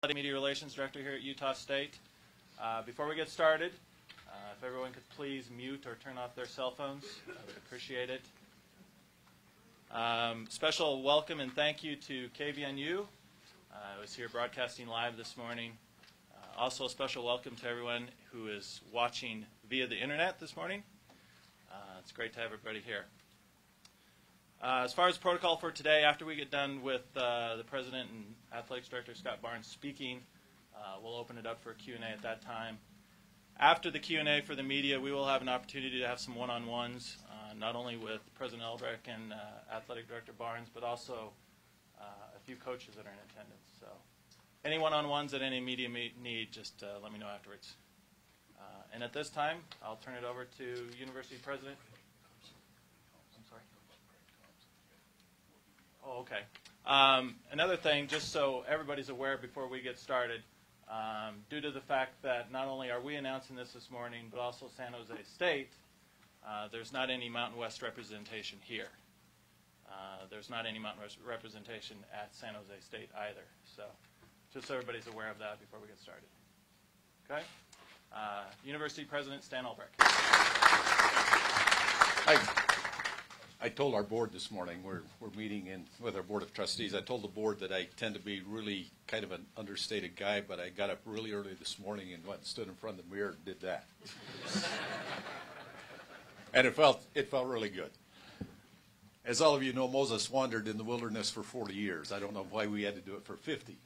Media Relations Director here at Utah State. Before we get started, if everyone could please mute or turn off their cell phones, I would appreciate it. Special welcome and thank you to KVNU. I was here broadcasting live this morning. Also a special welcome to everyone who is watching via the internet this morning. It's great to have everybody here. As far as protocol for today, after we get done with the President and Athletics Director Scott Barnes speaking, we'll open it up for a Q&A at that time. After the Q&A for the media, we will have an opportunity to have some one-on-ones, not only with President Elbrick and Athletic Director Barnes, but also a few coaches that are in attendance. So any one-on-ones that any media need, just let me know afterwards. And at this time, I'll turn it over to University President. I'm sorry? Oh, okay. Another thing, just so everybody's aware before we get started, due to the fact that not only are we announcing this morning, but also San Jose State, there's not any Mountain West representation here. There's not any Mountain West representation at San Jose State either. So just so everybody's aware of that before we get started. Okay? University President Stan Ulbrich. I told our board this morning, we're meeting with our board of trustees, I told the board that I tend to be really kind of an understated guy, but I got up really early this morning and went and stood in front of the mirror and did that. And it felt really good. As all of you know, Moses wandered in the wilderness for 40 years. I don't know why we had to do it for 50.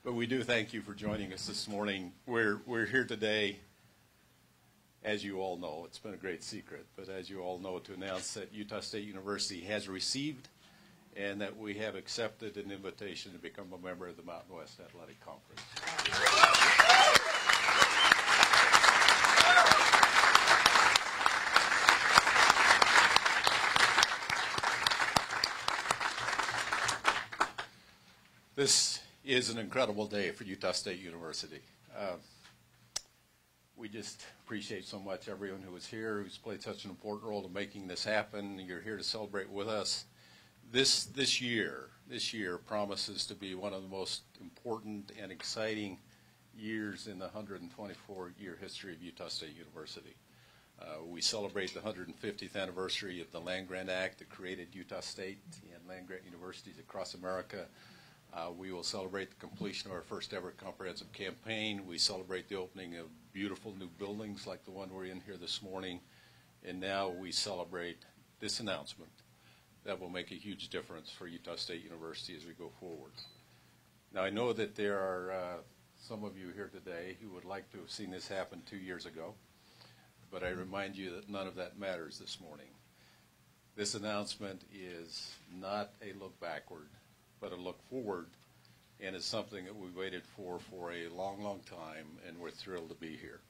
But we do thank you for joining us this morning. We're here today, as you all know, it's been a great secret, but as you all know, to announce that Utah State University has received and that we have accepted an invitation to become a member of the Mountain West Athletic Conference. This is an incredible day for Utah State University. We just appreciate so much everyone who was here, who's played such an important role in making this happen. You're here to celebrate with us. This year promises to be one of the most important and exciting years in the 124-year history of Utah State University. We celebrate the 150th anniversary of the Land-Grant Act that created Utah State and land-grant universities across America. We will celebrate the completion of our first ever comprehensive campaign. We celebrate the opening of beautiful new buildings like the one we're in here this morning. And now we celebrate this announcement that will make a huge difference for Utah State University as we go forward. Now I know that there are some of you here today who would like to have seen this happen 2 years ago, but I remind you that none of that matters this morning. This announcement is not a look backward, but a look forward, and it's something that we waited for a long, long time, and we're thrilled to be here.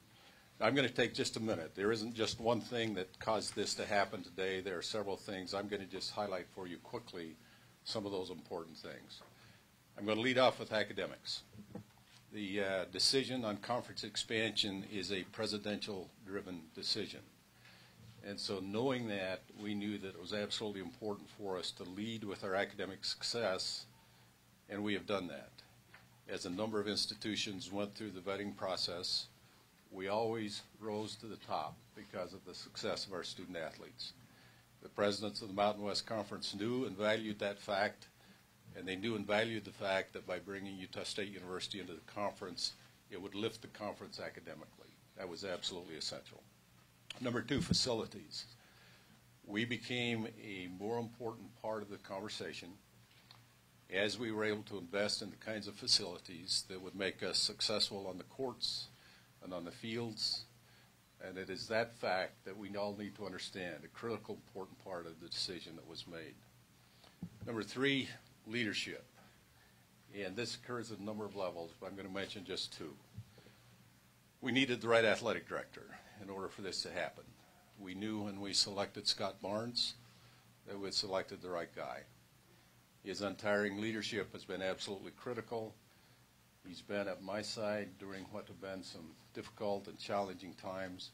Now, I'm going to take just a minute. There isn't just one thing that caused this to happen today. There are several things. I'm going to just highlight for you quickly some of those important things. I'm going to lead off with academics. The decision on conference expansion is a presidential-driven decision. And so knowing that, we knew that it was absolutely important for us to lead with our academic success, and we have done that. As a number of institutions went through the vetting process, we always rose to the top because of the success of our student athletes. The presidents of the Mountain West Conference knew and valued that fact, and they knew and valued the fact that by bringing Utah State University into the conference, it would lift the conference academically. That was absolutely essential. Number two, facilities. We became a more important part of the conversation as we were able to invest in the kinds of facilities that would make us successful on the courts and on the fields. And it is that fact that we all need to understand, a critical, important part of the decision that was made. Number three, leadership. And this occurs at a number of levels, but I'm going to mention just two. We needed the right athletic director in order for this to happen. We knew when we selected Scott Barnes that we had selected the right guy. His untiring leadership has been absolutely critical. He's been at my side during what have been some difficult and challenging times.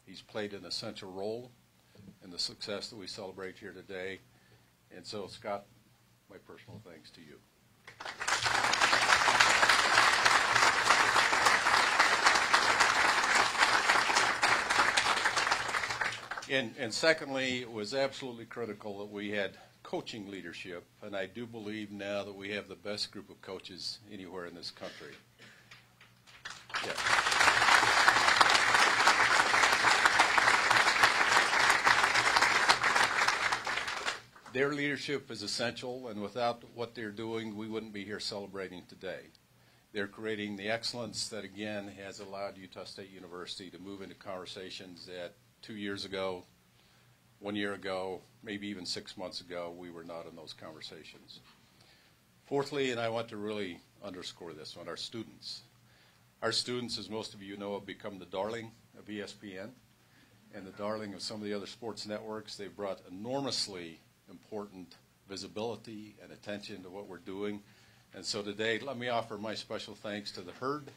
He's played an essential role in the success that we celebrate here today. And so, Scott, my personal thanks to you. And secondly, it was absolutely critical that we had coaching leadership, and I do believe now that we have the best group of coaches anywhere in this country. Yeah. Their leadership is essential, and without what they're doing, we wouldn't be here celebrating today. They're creating the excellence that, again, has allowed Utah State University to move into conversations that 2 years ago, 1 year ago, maybe even 6 months ago, we were not in those conversations. Fourthly, and I want to really underscore this one, our students. Our students, as most of you know, have become the darling of ESPN and the darling of some of the other sports networks. They've brought enormously important visibility and attention to what we're doing. And so today, let me offer my special thanks to the Herd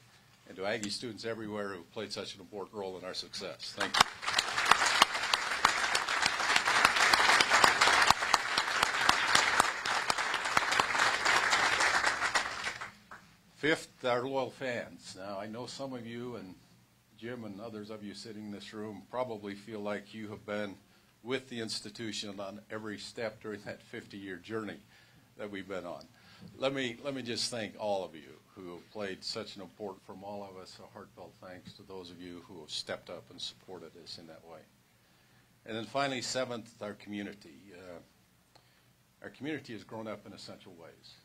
and to Aggie students everywhere who played such an important role in our success. Thank you. Fifth, our loyal fans. Now, I know some of you, and Jim and others of you sitting in this room, probably feel like you have been with the institution on every step during that 50-year journey that we've been on. Let me just thank all of you who have played such an important, from all of us, a heartfelt thanks to those of you who have stepped up and supported us in that way. And then finally, seventh, our community. Our community has grown up in essential ways.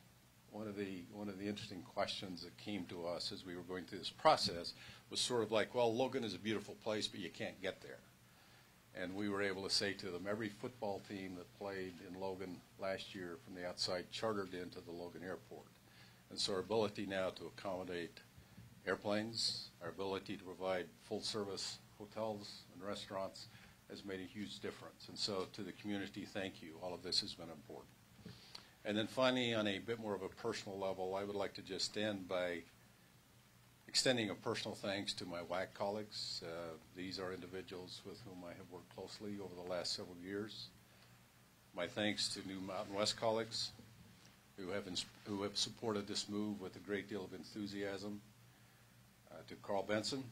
One of the interesting questions that came to us as we were going through this process was sort of like, well, Logan is a beautiful place, but you can't get there. And we were able to say to them, every football team that played in Logan last year from the outside chartered into the Logan Airport. And so our ability now to accommodate airplanes, our ability to provide full-service hotels and restaurants has made a huge difference. And so to the community, thank you. All of this has been important. And then finally, on a bit more of a personal level, I would like to just end by extending a personal thanks to my WAC colleagues. These are individuals with whom I have worked closely over the last several years. My thanks to new Mountain West colleagues who have supported this move with a great deal of enthusiasm. To Carl Benson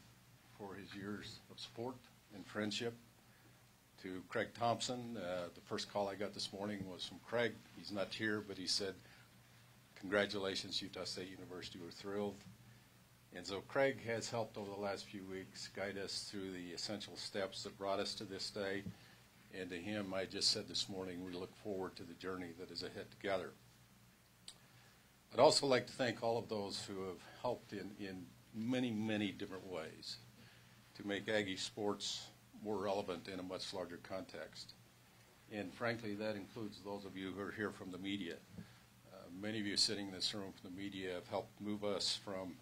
for his years of support and friendship. To Craig Thompson, the first call I got this morning was from Craig. He's not here, but he said, congratulations, Utah State University, we're thrilled. And so Craig has helped over the last few weeks guide us through the essential steps that brought us to this day. And to him, I just said this morning, we look forward to the journey that is ahead together. I'd also like to thank all of those who have helped in many, many different ways to make Aggie sports more relevant in a much larger context. And frankly, that includes those of you who are here from the media. Many of you sitting in this room from the media have helped move us from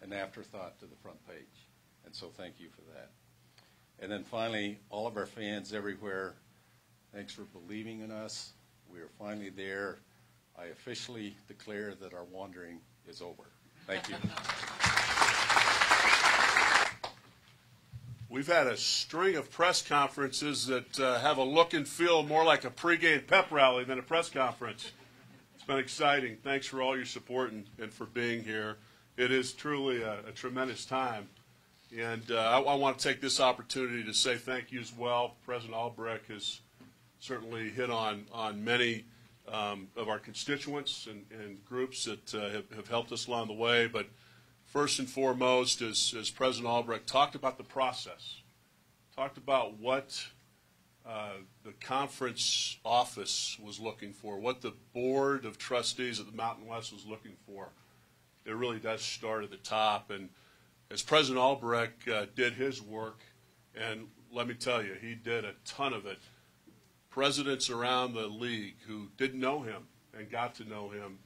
an afterthought to the front page. And so thank you for that. And then finally, all of our fans everywhere, thanks for believing in us. We are finally there. I officially declare that our wandering is over. Thank you. We've had a string of press conferences that have a look and feel more like a pregame pep rally than a press conference. It's been exciting. Thanks for all your support and for being here. It is truly a tremendous time. And I want to take this opportunity to say thank you as well. President Albrecht has certainly hit on many of our constituents and groups that have helped us along the way. But first and foremost, as President Albrecht talked about the process, talked about what the conference office was looking for, what the board of trustees at the Mountain West was looking for. It really does start at the top. And as President Albrecht did his work, and let me tell you, he did a ton of it, presidents around the league who didn't know him and got to know him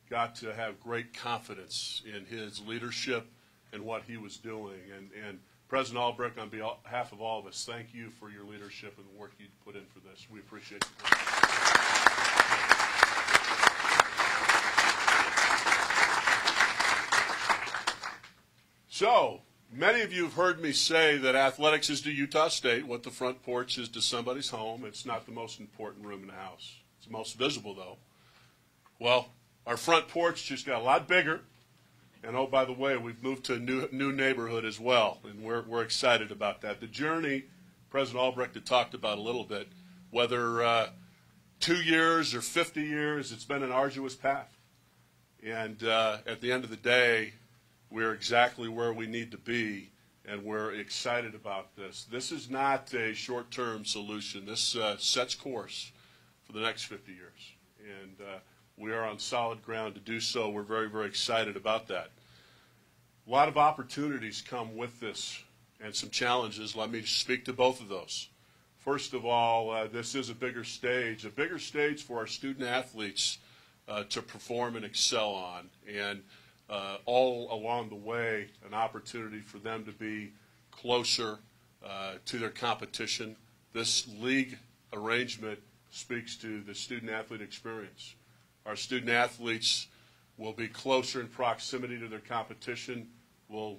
got to have great confidence in his leadership and what he was doing. And President Albrecht, on behalf of all of us, thank you for your leadership and the work you put in for this. We appreciate you. So, many of you have heard me say that athletics is to Utah State what the front porch is to somebody's home. It's not the most important room in the house. It's the most visible, though. Well, Our front porch just got a lot bigger. And oh, by the way, we've moved to a new neighborhood as well, and we're excited about that. The journey, President Albrecht had talked about a little bit, whether 2 years or 50 years, it's been an arduous path. And at the end of the day, we're exactly where we need to be, and we're excited about this. This is not a short-term solution. This sets course for the next 50 years. And we are on solid ground to do so. We're very, very excited about that. A lot of opportunities come with this and some challenges. Let me speak to both of those. First of all, this is a bigger stage for our student athletes to perform and excel on. And all along the way, an opportunity for them to be closer to their competition. This league arrangement speaks to the student-athlete experience. Our student-athletes will be closer in proximity to their competition, will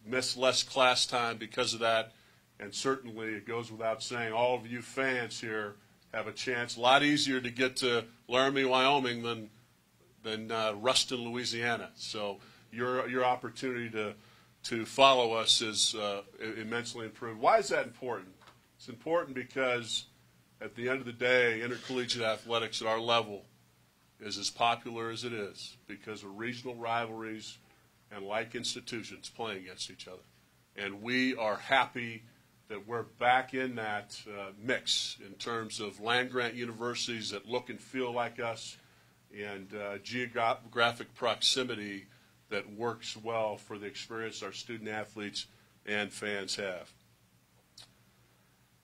miss less class time because of that, and certainly it goes without saying, all of you fans here have a chance, a lot easier to get to Laramie, Wyoming than Ruston, Louisiana. So your opportunity to follow us is immensely improved. Why is that important? It's important because at the end of the day, intercollegiate athletics at our level is as popular as it is because of regional rivalries and like institutions playing against each other. And we are happy that we're back in that mix in terms of land-grant universities that look and feel like us and geographic proximity that works well for the experience our student-athletes and fans have.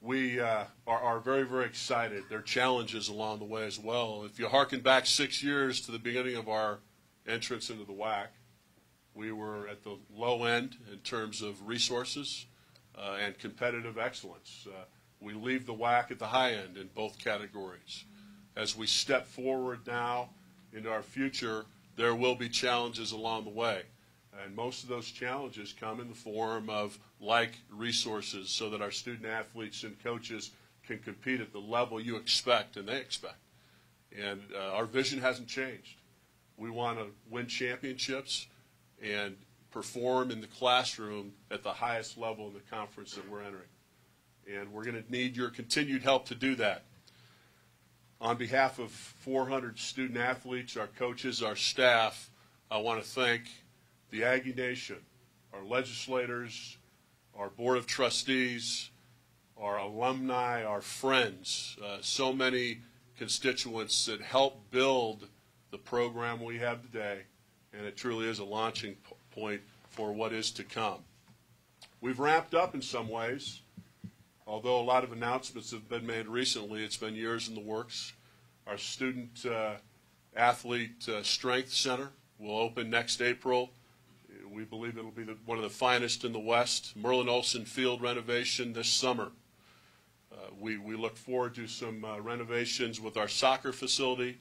We are very, very excited. There are challenges along the way as well. If you hearken back 6 years to the beginning of our entrance into the WAC, we were at the low end in terms of resources and competitive excellence. We leave the WAC at the high end in both categories. As we step forward now into our future, there will be challenges along the way. And most of those challenges come in the form of like resources so that our student athletes and coaches can compete at the level you expect and they expect. And our vision hasn't changed. We want to win championships and perform in the classroom at the highest level in the conference that we're entering. And we're going to need your continued help to do that. On behalf of 400 student athletes, our coaches, our staff, I want to thank the Aggie Nation, our legislators, our Board of Trustees, our alumni, our friends, so many constituents that helped build the program we have today, and it truly is a launching point for what is to come. We've ramped up in some ways. Although a lot of announcements have been made recently, it's been years in the works. Our student athlete strength center will open next April. We believe it'll be one of the finest in the West. Merlin Olsen Field renovation this summer. We look forward to some renovations with our soccer facility,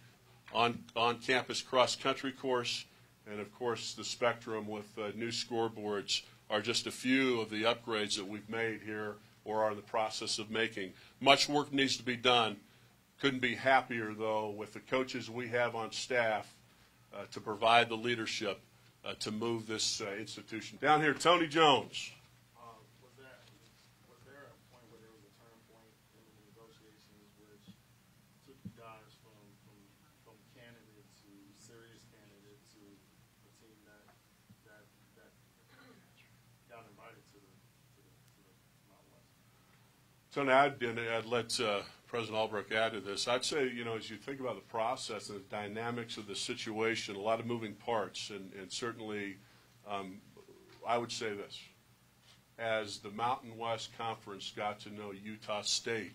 on-campus cross-country course, and of course the Spectrum with new scoreboards are just a few of the upgrades that we've made here or are in the process of making. Much work needs to be done. Couldn't be happier, though, with the coaches we have on staff to provide the leadership to move this institution. Down here, Tony Jones. Was there a point where there was a turning point in the negotiations which took you guys from candidate to serious candidate to a team that got invited to the Mountain West? Tony, I'd let President Albrecht add to this. I'd say, as you think about the process and the dynamics of the situation, a lot of moving parts, and certainly I would say this. As the Mountain West Conference got to know Utah State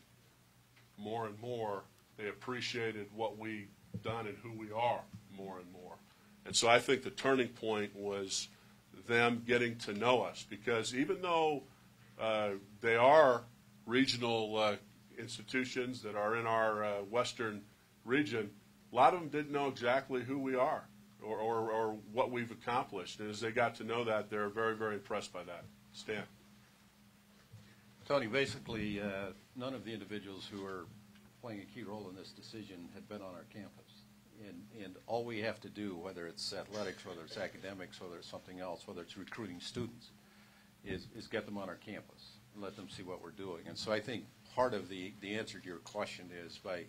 more and more, they appreciated what we've done and who we are more and more. And so I think the turning point was them getting to know us, because even though they are regional institutions that are in our western region, a lot of them didn't know exactly who we are or what we've accomplished. And as they got to know that, they're very, very impressed by that. Stan. Tony, basically, none of the individuals who are playing a key role in this decision had been on our campus. And all we have to do, whether it's athletics, whether it's academics, whether it's something else, whether it's recruiting students, is get them on our campus and let them see what we're doing. And so I think part of the answer to your question is by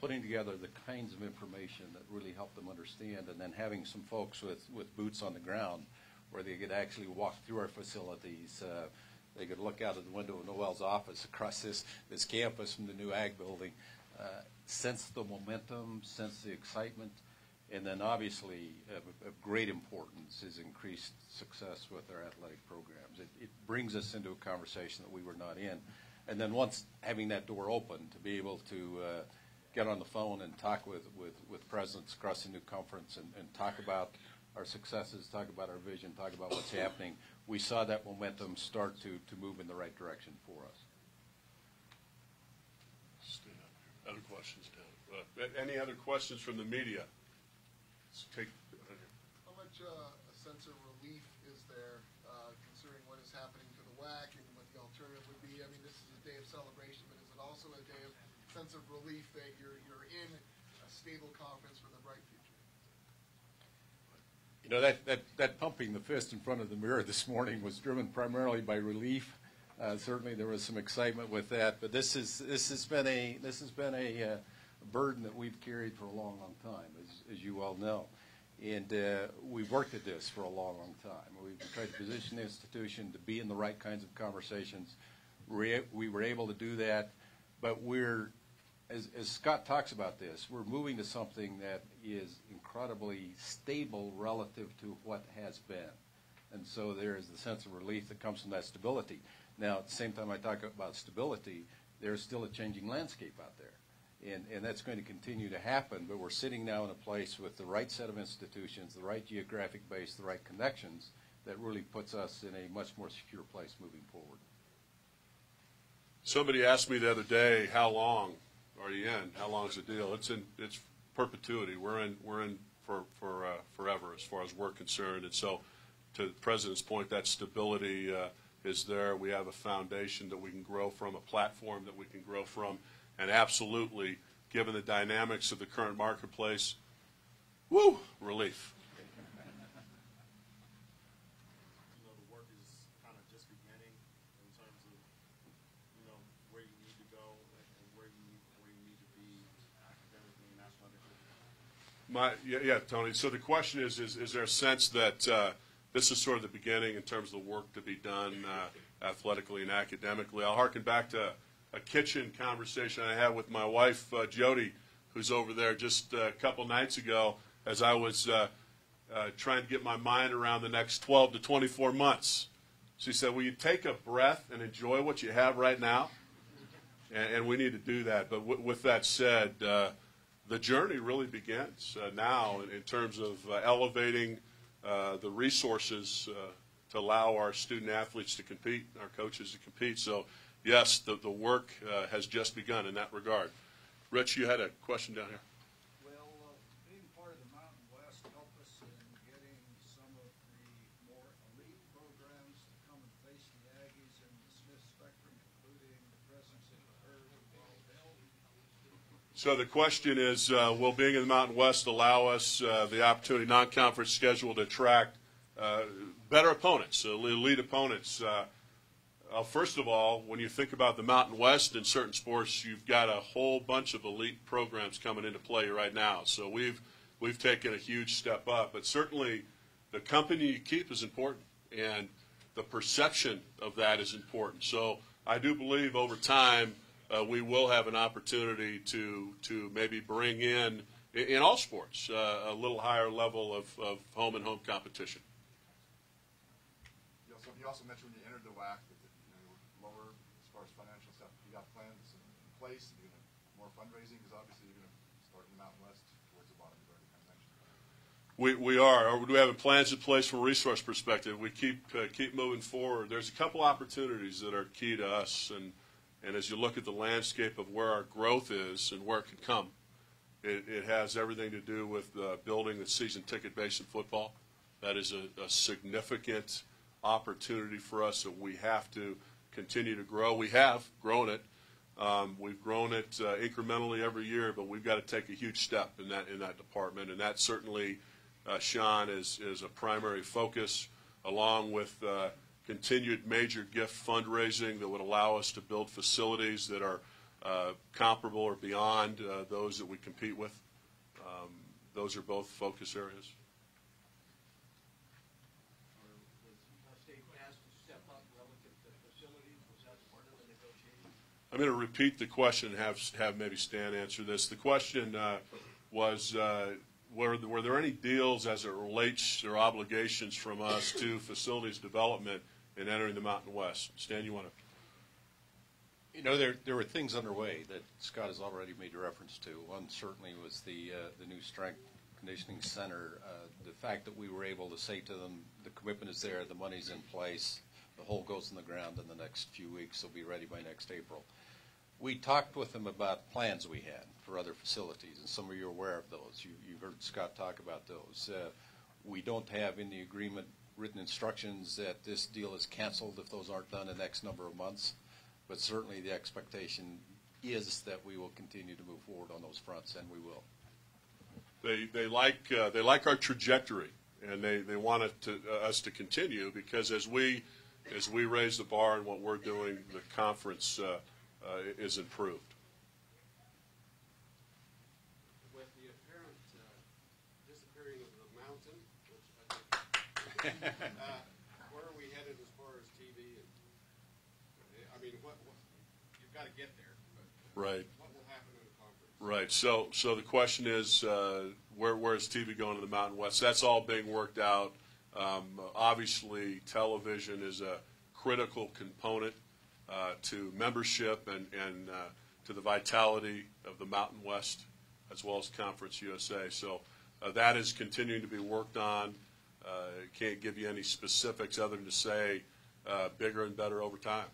putting together the kinds of information that really help them understand, and then having some folks with boots on the ground where they could actually walk through our facilities. They could look out of the window of Noel's office across this campus from the new Ag building, sense the momentum, sense the excitement, and then obviously of great importance is increased success with our athletic programs. It brings us into a conversation that we were not in. And then once having that door open, to be able to get on the phone and talk with presidents across the new conference and talk about our successes, talk about our vision, talk about what's happening, we saw that momentum start to move in the right direction for us. Stand up here. Other questions, Dan? Any other questions from the media? Let's take. How much a sense of relief is there, considering what is happening to the WAC and what the alternative would be? I mean, this is a day of celebration, but is it also a day of sense of relief that you're in a stable conference with a bright future? You know, that pumping the fist in front of the mirror this morning was driven primarily by relief. Certainly, there was some excitement with that, but this has been a burden that we've carried for a long, long time, as you all know, and we've worked at this for a long, long time. We've tried to position the institution to be in the right kinds of conversations. We were able to do that, but we're, as Scott talks about this, we're moving to something that is incredibly stable relative to what has been. And so there is the sense of relief that comes from that stability. Now, at the same time I talk about stability, there's still a changing landscape out there. And that's going to continue to happen, but we're sitting now in a place with the right set of institutions, the right geographic base, the right connections that really puts us in a much more secure place moving forward. Somebody asked me the other day, how long are you in? How long is the deal? It's perpetuity. We're in for forever as far as we're concerned. And so, to the President's point, that stability is there. We have a foundation that we can grow from, a platform that we can grow from, and absolutely, given the dynamics of the current marketplace, relief. You know, the work is kind of just beginning in terms of, you know, where you need to go and where you need to be academically and athletically. Yeah, Tony. So the question is there a sense that this is sort of the beginning in terms of the work to be done athletically and academically? I'll harken back to a kitchen conversation I had with my wife, Jody, who's over there just a couple nights ago as I was trying to get my mind around the next 12 to 24 months. She said, will you take a breath and enjoy what you have right now? And we need to do that. But with that said, the journey really begins now in terms of elevating the resources to allow our student athletes to compete, our coaches to compete. So, yes, the work has just begun in that regard. Rich, you had a question down here. Well, being part of the Mountain West help us in getting some of the more elite programs to come and face the Aggies in the Smith Spectrum, including the presence of the Herd and Wild Bill. So the question is, will being in the Mountain West allow us the opportunity, non-conference schedule, to attract better opponents, elite opponents? First of all, when you think about the Mountain West in certain sports, you've got a whole bunch of elite programs coming into play right now. So we've taken a huge step up. But certainly the company you keep is important, and the perception of that is important. So I do believe over time we will have an opportunity to maybe bring in all sports, a little higher level of home-and-home competition. You also mentioned when you entered the WAC that you were lower as far as financial stuff. You got plans in place? You're going to more fundraising because obviously you're going to start in the Mountain West towards the bottom. You've already kind of mentioned. We are. We have plans in place from a resource perspective. We keep moving forward. There's a couple opportunities that are key to us, and as you look at the landscape of where our growth is and where it can come, it has everything to do with building the season ticket base in football. That is a significant opportunity for us that we have to continue to grow. We have grown it. We've grown it incrementally every year, but we've got to take a huge step in that department, and that certainly, Sean, is a primary focus, along with continued major gift fundraising that would allow us to build facilities that are comparable or beyond those that we compete with. Those are both focus areas. Was Utah State asked to step up relative to facilities? Was that part of the negotiation? I'm going to repeat the question and have maybe Stan answer this. The question was, were there any deals as it relates or obligations from us to facilities development in entering the Mountain West? Stan, you want to? You know, there were things underway that Scott has already made reference to. One certainly was the new strength conditioning center. The fact that we were able to say to them, the commitment is there, the money's in place, the hole goes in the ground in the next few weeks, they'll be ready by next April. We talked with them about plans we had for other facilities, and some of you are aware of those. You heard Scott talk about those. We don't have in the agreement written instructions that this deal is canceled if those aren't done in the next number of months. But certainly the expectation is that we will continue to move forward on those fronts, and we will. They like our trajectory, and they want us to continue, because as we raise the bar in what we're doing, the conference is improved. With the apparent disappearing of the mountain, which I think, where are we headed as far as TV? I mean, what you've got to get there. But Right. What will happen in the conference? Right. So the question is, where is TV going to the Mountain West? That's all being worked out. Obviously, television is a critical component to membership and to the vitality of the Mountain West, as well as Conference USA. So that is continuing to be worked on. Can't give you any specifics other than to say bigger and better over time.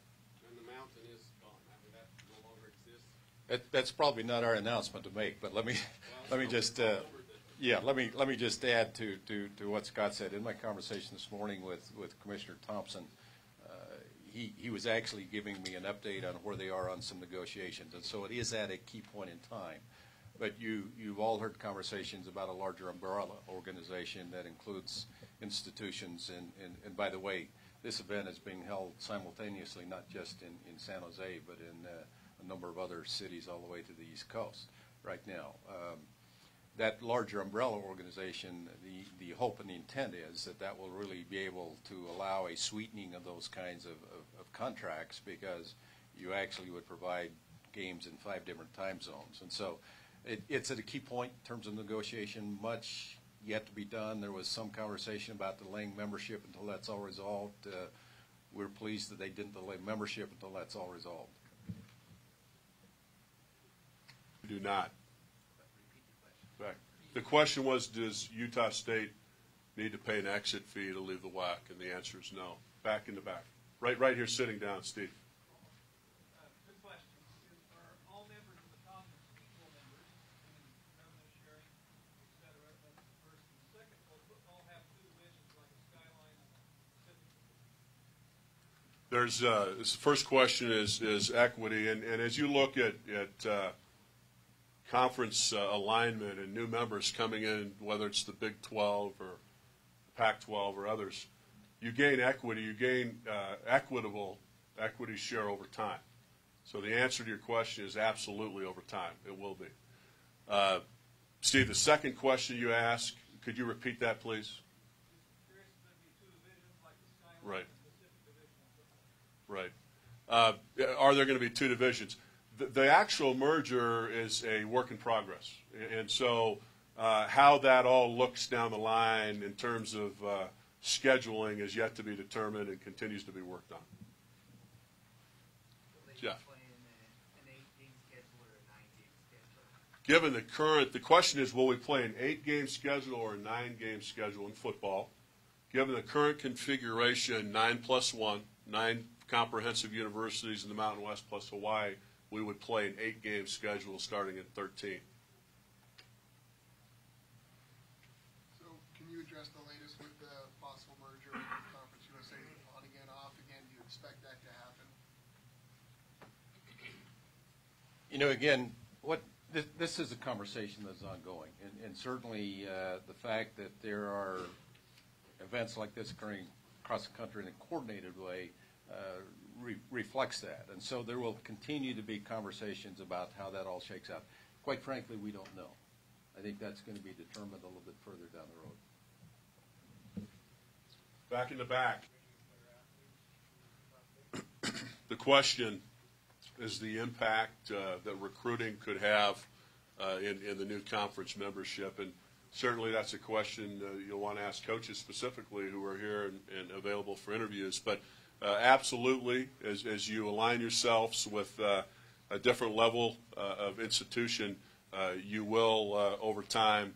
And the mountain is gone. I mean, that no longer exists. That's probably not our announcement to make, but let me just let me just add to what Scott said. In my conversation this morning with Commissioner Thompson, he was actually giving me an update on where they are on some negotiations, and so it is at a key point in time. But you've all heard conversations about a larger umbrella organization that includes institutions, and by the way, this event is being held simultaneously, not just in San Jose, but in a number of other cities all the way to the East Coast right now. That larger umbrella organization, the hope and the intent is that will really be able to allow a sweetening of those kinds of contracts, because you actually would provide games in 5 different time zones. And so it's at a key point in terms of negotiation. Much yet to be done. There was some conversation about delaying membership until that's all resolved. We're pleased that they didn't delay membership until that's all resolved. We do not. Right. The question was, does Utah State need to pay an exit fee to leave the WAC? And the answer is no. Back in the back. Right here, sitting down, Steve. Good question. Are all members of the conference equal members in revenue sharing, et cetera? That's the first. And the second, will football have 2 divisions like a Skyline and Pacific division? There's the first question is equity, and as you look at conference alignment and new members coming in, whether it's the Big 12 or Pac-12 or others, you gain equity, you gain equitable equity share over time. So the answer to your question is absolutely over time. It will be. Steve, the second question you asked, could you repeat that, please? Curious if there'd be 2 divisions like the Skyline Right. and Pacific division. Right. Are there going to be 2 divisions? The actual merger is a work in progress. And so how that all looks down the line in terms of scheduling is yet to be determined and continues to be worked on. Jeff. Given the current, the question is, will we play an 8-game schedule or a 9-game schedule in football? Given the current configuration, 9+1, 9 comprehensive universities in the Mountain West plus Hawaii, we would play an 8-game schedule starting at 13. So can you address the latest with the possible merger with Conference USA on again, off again? Do you expect that to happen? You know, again, this is a conversation that's ongoing, and certainly the fact that there are events like this occurring across the country in a coordinated way reflects that. And so there will continue to be conversations about how that all shakes out. Quite frankly, we don't know. I think that's going to be determined a little bit further down the road. Back in the back. The question is the impact that recruiting could have in the new conference membership. And certainly that's a question you'll want to ask coaches specifically who are here and available for interviews. But absolutely, as you align yourselves with a different level of institution, you will, over time,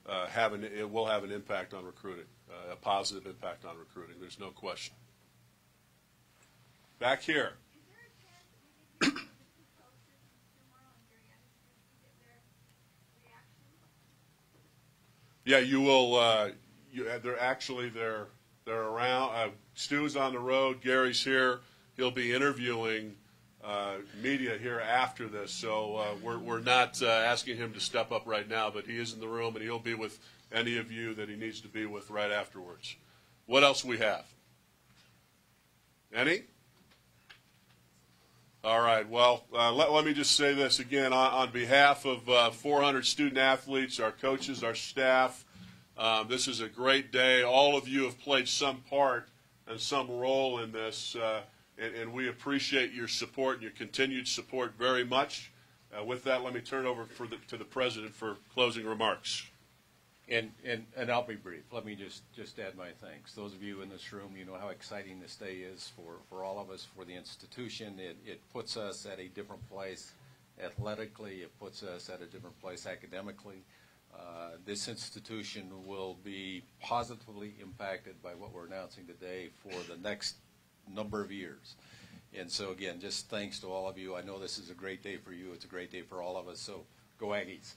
it will have an impact on recruiting, a positive impact on recruiting. There's no question. Back here. Is there a chance that we could get the two coaches, tomorrow and Gary Anderson, to get their reaction? Yeah, you will. They're around. Stu's on the road. Gary's here. He'll be interviewing media here after this. So we're not asking him to step up right now, but he is in the room, and he'll be with any of you that he needs to be with right afterwards. What else we have? Any? All right. Well, let me just say this again. On behalf of 400 student athletes, our coaches, our staff, this is a great day. All of you have played some part and some role in this, and we appreciate your support and your continued support very much. With that, let me turn it over to the president for closing remarks. And I'll be brief. Let me just add my thanks. Those of you in this room, you know how exciting this day is for all of us, for the institution. It puts us at a different place athletically. It puts us at a different place academically. This institution will be positively impacted by what we're announcing today for the next number of years. And so, again, just thanks to all of you. I know this is a great day for you. It's a great day for all of us. So go Aggies.